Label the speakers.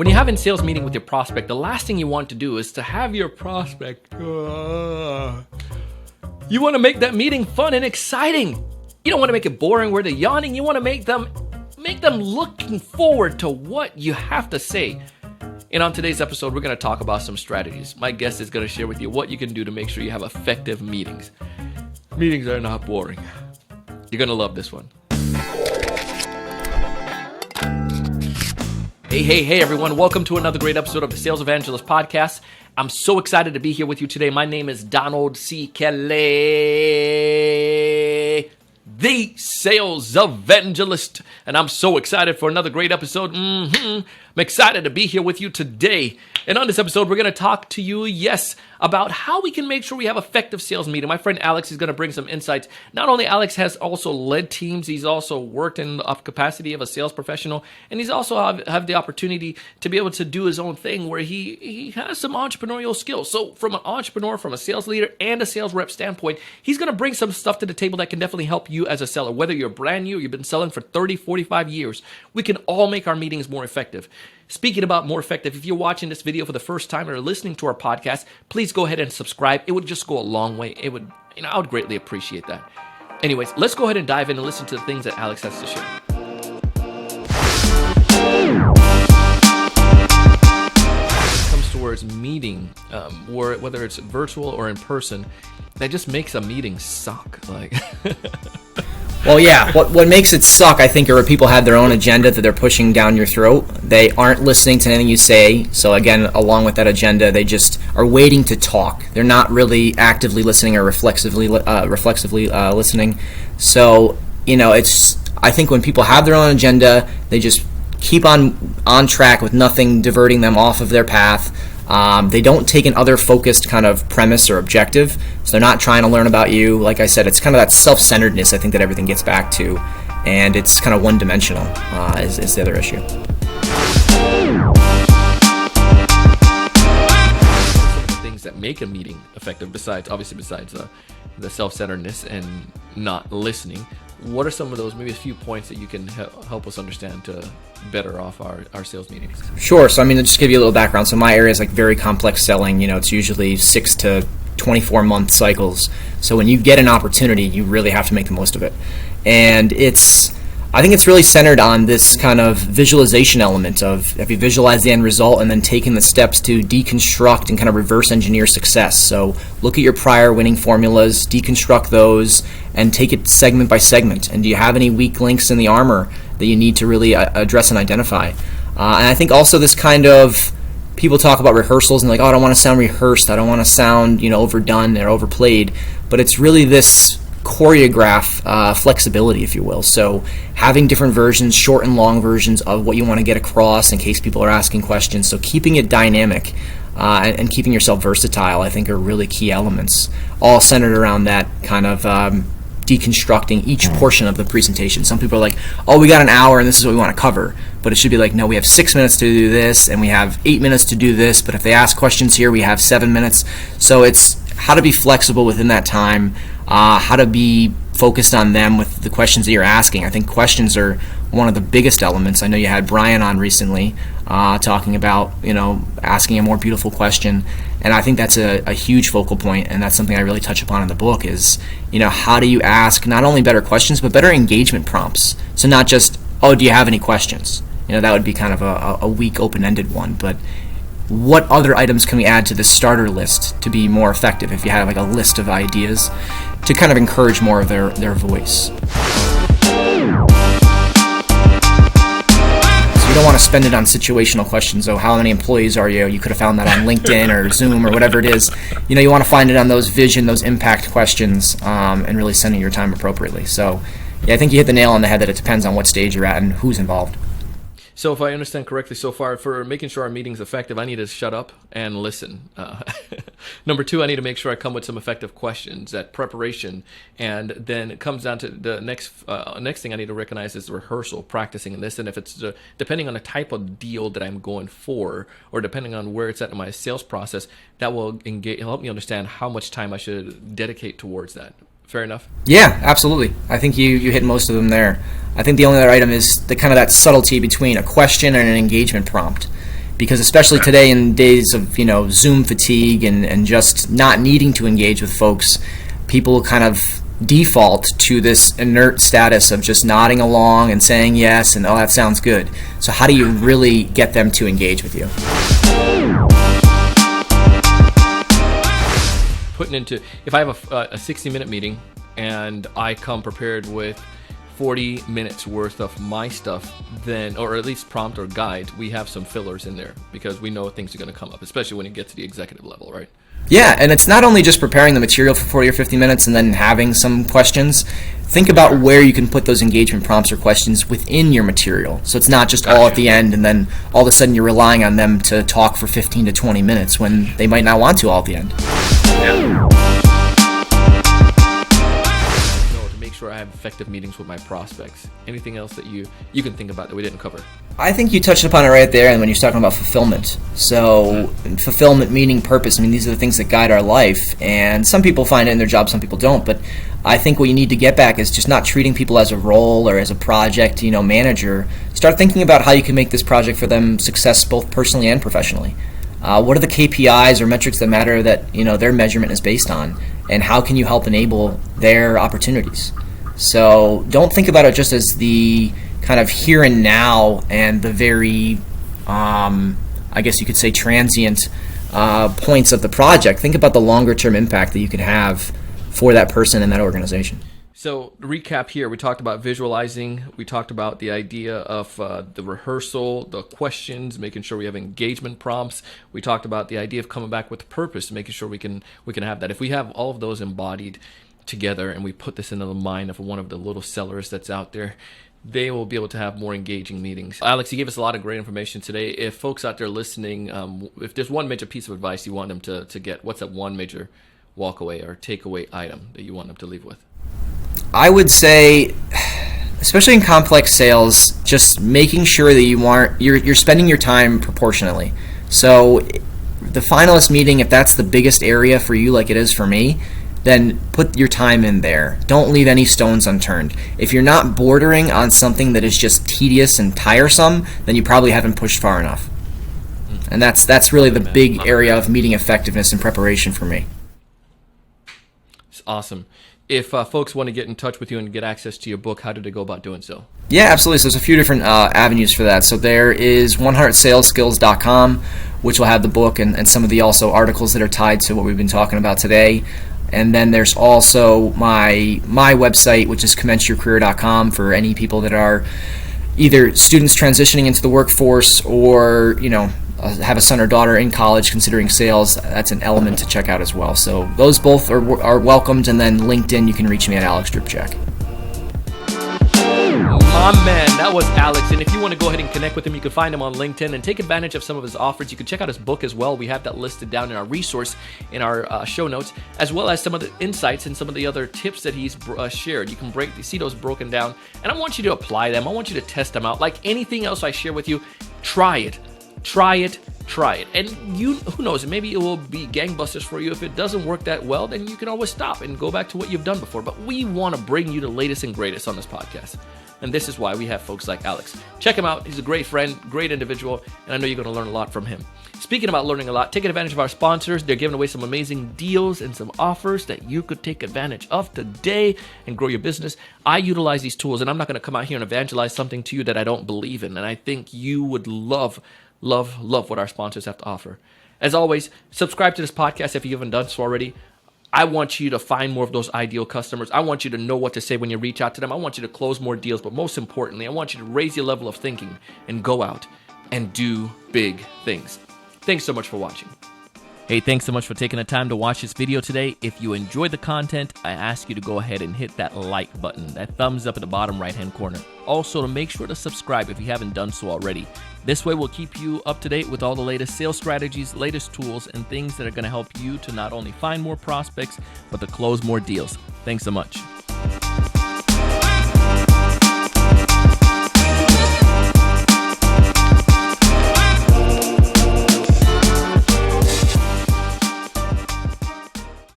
Speaker 1: When you have a sales meeting with your prospect, the last thing you want to do is to have your prospect. You want to make that meeting fun and exciting. You don't want to make it boring where they're yawning. You want to make them looking forward to what you have to say. And on today's episode, we're going to talk about some strategies. My guest is going to share with you what you can do to make sure you have effective meetings. Meetings are not boring. You're going to love this one. Hey, everyone. Welcome to another great episode of the Sales Evangelist podcast. I'm so excited to be here with you today. My name is Donald C. Kelly, the Sales Evangelist, and I'm so excited for another great episode. I'm excited to be here with you today. And on this episode, we're going to talk to you, about how we can make sure we have effective sales meeting. My friend Alex is going to bring some insights. Not only Alex has also led teams, he's also worked in the capacity of a sales professional, and he's also have the opportunity to be able to do his own thing where he has some entrepreneurial skills. So from an entrepreneur, from a sales leader, and a sales rep standpoint, he's going to bring some stuff to the table that can definitely help you as a seller. Whether you're brand new, you've been selling for 30, 45 years, we can all make our meetings more effective. Speaking about more effective, if you're watching this video for the first time or listening to our podcast, please go ahead and subscribe. It would just go a long way. I would greatly appreciate that. Anyways, let's go ahead and dive in and listen to the things that Alex has to share. When it comes towards meeting, whether it's virtual or in person, that just makes a meeting suck.
Speaker 2: Well, yeah, what makes it suck, I think, are when people have their own agenda that they're pushing down your throat. They aren't listening to anything you say. So again, along with that agenda, they just are waiting to talk. They're not really actively listening or reflexively listening. So, I think when people have their own agenda, they just keep on track with nothing diverting them off of their path. They don't take an other focused kind of premise or objective, so they're not trying to learn about you. Like I said, it's kind of that self-centeredness I think that everything gets back to, and it's kind of one-dimensional is the other issue.
Speaker 1: The things that make a meeting effective, besides the self-centeredness and not listening, what are some of those, maybe a few points that you can help us understand to better off our sales meetings?
Speaker 2: Sure. So, I'll just give you a little background. So, my area is very complex selling. It's usually 6 to 24 month cycles. So, when you get an opportunity, you really have to make the most of it. And I think it's really centered on this kind of visualization element of if you visualize the end result and then taking the steps to deconstruct and kind of reverse engineer success. So look at your prior winning formulas, deconstruct those, and take it segment by segment. And do you have any weak links in the armor that you need to really address and identify? And I think also this kind of, people talk about rehearsals and I don't want to sound rehearsed. I don't want to sound, overdone or overplayed. But it's really this choreograph flexibility, if you will. So having different versions, short and long versions of what you want to get across in case people are asking questions. So keeping it dynamic and keeping yourself versatile, I think, are really key elements, all centered around that kind of deconstructing each portion of the presentation. Some people are like, oh, we got an hour and this is what we want to cover. But it should be like, no, we have 6 minutes to do this and we have 8 minutes to do this. But if they ask questions here, we have 7 minutes. So it's how to be flexible within that time, how to be focused on them with the questions that you're asking. I think questions are one of the biggest elements. I know you had Brian on recently talking about, asking a more beautiful question. And I think that's a huge focal point, and that's something I really touch upon in the book is, how do you ask not only better questions, but better engagement prompts. So not just, oh, do you have any questions? That would be kind of a weak, open-ended one. But what other items can we add to the starter list to be more effective if you have a list of ideas to kind of encourage more of their voice? So you don't want to spend it on situational questions. Oh, how many employees are you? You could have found that on LinkedIn or Zoom or whatever it is. You want to find it on those vision, those impact questions, and really spending your time appropriately. So yeah, I think you hit the nail on the head that it depends on what stage you're at and who's involved.
Speaker 1: So if I understand correctly so far, for making sure our meeting's effective, I need to shut up and listen. Number 2, I need to make sure I come with some effective questions, that preparation. And then it comes down to the next thing I need to recognize is rehearsal, practicing this. And if it's depending on the type of deal that I'm going for, or depending on where it's at in my sales process, that will help me understand how much time I should dedicate towards that. Fair enough?
Speaker 2: Yeah, absolutely. I think you hit most of them there. I think the only other item is the kind of that subtlety between a question and an engagement prompt. because especially today in days of Zoom fatigue and just not needing to engage with folks, people kind of default to this inert status of just nodding along and saying yes and, oh, that sounds good. So how do you really get them to engage with you?
Speaker 1: If I have a 60-minute meeting and I come prepared with 40 minutes worth of my stuff, then, or at least prompt or guide, we have some fillers in there because we know things are going to come up, especially when you get to the executive level, right?
Speaker 2: Yeah, and it's not only just preparing the material for 40 or 50 minutes and then having some questions. Think about where you can put those engagement prompts or questions within your material. So it's not just all at the end and then all of a sudden you're relying on them to talk for 15 to 20 minutes when they might not want to all at the end.
Speaker 1: To make sure I have effective meetings with my prospects. Anything else that you can think about that we didn't cover?
Speaker 2: I think you touched upon it right there, and when you're talking about fulfillment. So fulfillment, meaning, purpose, I mean, these are the things that guide our life, and some people find it in their job, some people don't, but I think what you need to get back is just not treating people as a role or as a project, manager. Start thinking about how you can make this project for them success both personally and professionally. What are the KPIs or metrics that matter that their measurement is based on, and how can you help enable their opportunities? So don't think about it just as the kind of here and now and the very, I guess you could say, transient points of the project. Think about the longer term impact that you can have for that person and that organization.
Speaker 1: So to recap here, we talked about visualizing, we talked about the idea of the rehearsal, the questions, making sure we have engagement prompts. We talked about the idea of coming back with purpose, making sure we can have that. If we have all of those embodied together and we put this into the mind of one of the little sellers that's out there, they will be able to have more engaging meetings. Alex, you gave us a lot of great information today. If folks out there listening, if there's one major piece of advice you want them to get, what's that one major walkaway or takeaway item that you want them to leave with?
Speaker 2: I would say, especially in complex sales, just making sure that you're spending your time proportionately. So the finalist meeting, if that's the biggest area for you like it is for me, then put your time in there. Don't leave any stones unturned. If you're not bordering on something that is just tedious and tiresome, then you probably haven't pushed far enough. And that's really the big area of meeting effectiveness and preparation for me.
Speaker 1: It's awesome. If folks want to get in touch with you and get access to your book, how do they go about doing so?
Speaker 2: Yeah, absolutely. So there's a few different avenues for that. So there is 100salesskills.com, which will have the book and some of the also articles that are tied to what we've been talking about today. And then there's also my website, which is commenceyourcareer.com, for any people that are either students transitioning into the workforce or, have a son or daughter in college considering sales. That's an element to check out as well. So those both are welcomed. And then LinkedIn, you can reach me at Alex Dripchak.
Speaker 1: My man, that was Alex. And if you want to go ahead and connect with him, you can find him on LinkedIn and take advantage of some of his offers. You can check out his book as well. We have that listed down in our resource in our show notes, as well as some of the insights and some of the other tips that he's shared. You can see those broken down, and I want you to apply them. I want you to test them out. Like anything else I share with you, try it. Try it. And who knows, maybe it will be gangbusters for you. If it doesn't work that well, then you can always stop and go back to what you've done before. But we want to bring you the latest and greatest on this podcast. And this is why we have folks like Alex. Check him out. He's a great friend, great individual, and I know you're going to learn a lot from him. Speaking about learning a lot, taking advantage of our sponsors. They're giving away some amazing deals and some offers that you could take advantage of today and grow your business. I utilize these tools, and I'm not going to come out here and evangelize something to you that I don't believe in. And I think you would love what our sponsors have to offer. As always, subscribe to this podcast if you haven't done so already. I want you to find more of those ideal customers. I want you to know what to say when you reach out to them. I want you to close more deals, but most importantly, I want you to raise your level of thinking and go out and do big things. Thanks so much for watching. Hey, thanks so much for taking the time to watch this video today. If you enjoyed the content, I ask you to go ahead and hit that like button, that thumbs up at the bottom right-hand corner. Also, to make sure to subscribe if you haven't done so already. This way, we'll keep you up to date with all the latest sales strategies, latest tools, and things that are going to help you to not only find more prospects, but to close more deals. Thanks so much.